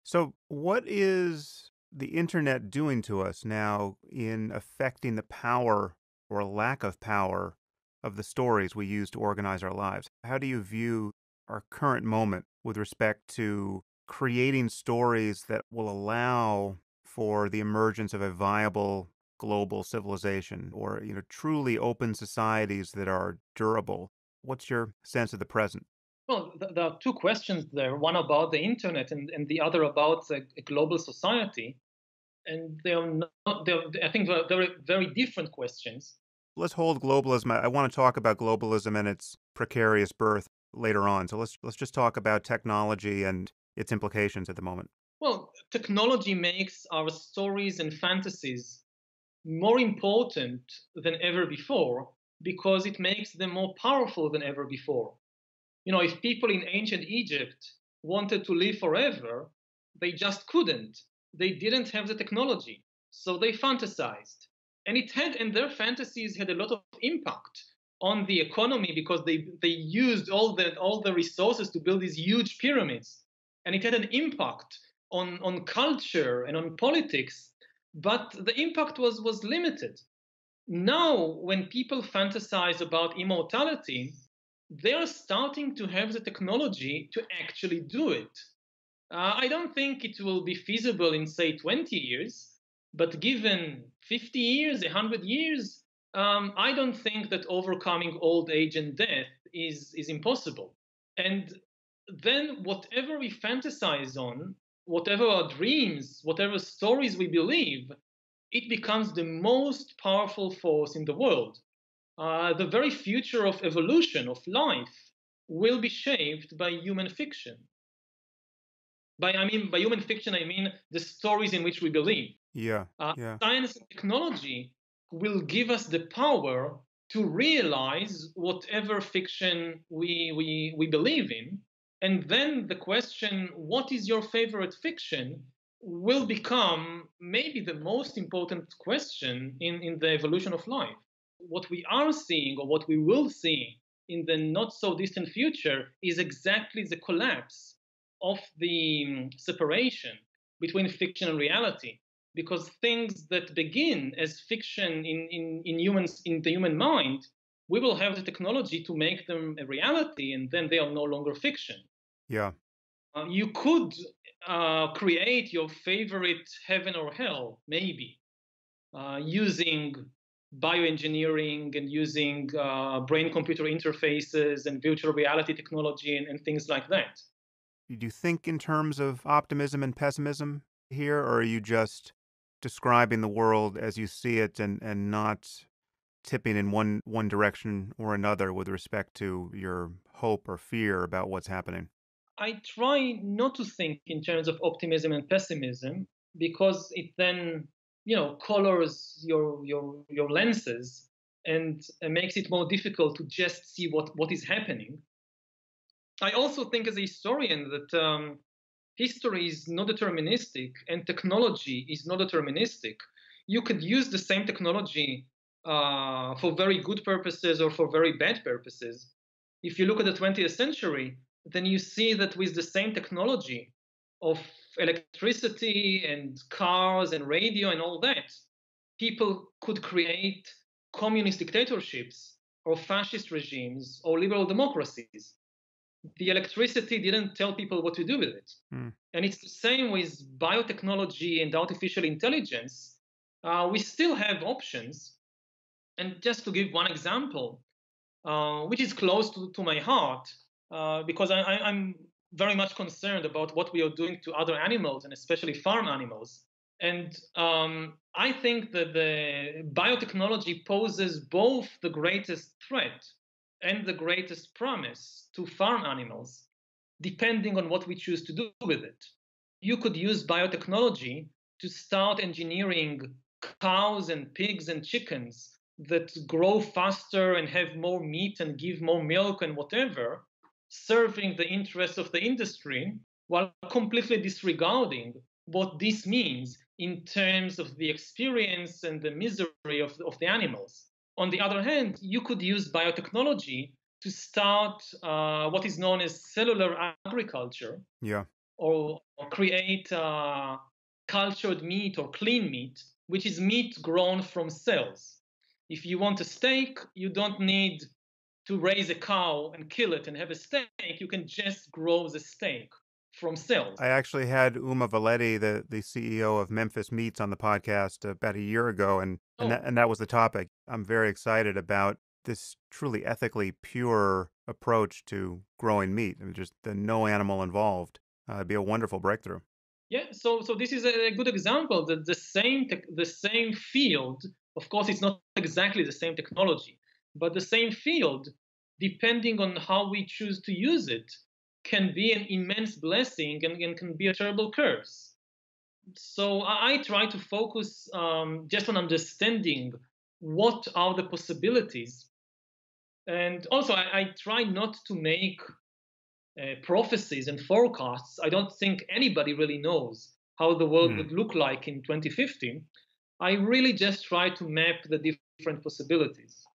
So, what is the internet doing to us now in affecting the power or lack of power of the stories we use to organize our lives? How do you view our current moment with respect to creating stories that will allow for the emergence of a viable global civilization or, truly open societies that are durable? What's your sense of the present? Well, there are two questions there, one about the internet and the other about a global society. And I think they're very, very different questions. Let's hold globalism. I want to talk about globalism and its precarious birth later on. So let's just talk about technology and its implications at the moment. Well, technology makes our stories and fantasies more important than ever before because it makes them more powerful than ever before. If people in ancient Egypt wanted to live forever, they just couldn't. They didn't have the technology, so they fantasized. And their fantasies had a lot of impact on the economy because they used all the resources to build these huge pyramids. And it had an impact on culture and on politics, but the impact was limited. Now, when people fantasize about immortality, they're starting to have the technology to actually do it. I don't think it will be feasible in, say, 20 years, but given 50 years, 100 years, I don't think that overcoming old age and death is impossible. And then, whatever we fantasize on, whatever our dreams, whatever stories we believe, it becomes the most powerful force in the world. The very future of evolution, of life, will be shaped by human fiction. By human fiction, I mean the stories in which we believe. Yeah, Uh, yeah. Science and technology will give us the power to realize whatever fiction we believe in. And then the question, what is your favorite fiction, will become maybe the most important question in the evolution of life. What we are seeing, or what we will see in the not so distant future, is exactly the collapse of the separation between fiction and reality, because things that begin as fiction in the human mind, we will have the technology to make them a reality, and then they are no longer fiction. Yeah. You could create your favorite heaven or hell, maybe, using bioengineering and using brain computer interfaces and virtual reality technology and things like that. Do you think in terms of optimism and pessimism here, or are you just describing the world as you see it and not tipping in one direction or another with respect to your hope or fear about what's happening? I try not to think in terms of optimism and pessimism because it then, colors your lenses and makes it more difficult to just see what is happening. I also think as a historian that history is not deterministic and technology is not deterministic. You could use the same technology for very good purposes or for very bad purposes. If you look at the 20th century, then you see that with the same technology of electricity and cars and radio and all that, people could create communist dictatorships or fascist regimes or liberal democracies. The electricity didn't tell people what to do with it. Hmm. And it's the same with biotechnology and artificial intelligence. We still have options. And just to give one example, which is close to my heart, because I'm very much concerned about what we are doing to other animals, and especially farm animals. And I think that the biotechnology poses both the greatest threat and the greatest promise to farm animals, depending on what we choose to do with it. You could use biotechnology to start engineering cows and pigs and chickens that grow faster and have more meat and give more milk and whatever, serving the interests of the industry while completely disregarding what this means in terms of the experience and the misery of the animals. On the other hand, you could use biotechnology to start what is known as cellular agriculture, Yeah. or create cultured meat or clean meat, which is meat grown from cells. If you want a steak, you don't need to raise a cow and kill it and have a steak. You can just grow the steak from cells. I actually had Uma Valetti, the CEO of Memphis Meats, on the podcast about a year ago, Oh, and that was the topic. I'm very excited about this truly ethically pure approach to growing meat. I mean, just the no animal involved. It'd be a wonderful breakthrough. yeah. So this is a good example that the same field. Of course, it's not exactly the same technology, but the same field, depending on how we choose to use it, can be an immense blessing and can be a terrible curse. So I try to focus just on understanding what are the possibilities, and also I try not to make prophecies and forecasts. I don't think anybody really knows how the world Hmm. would look like in 2050. I really just try to map the different possibilities.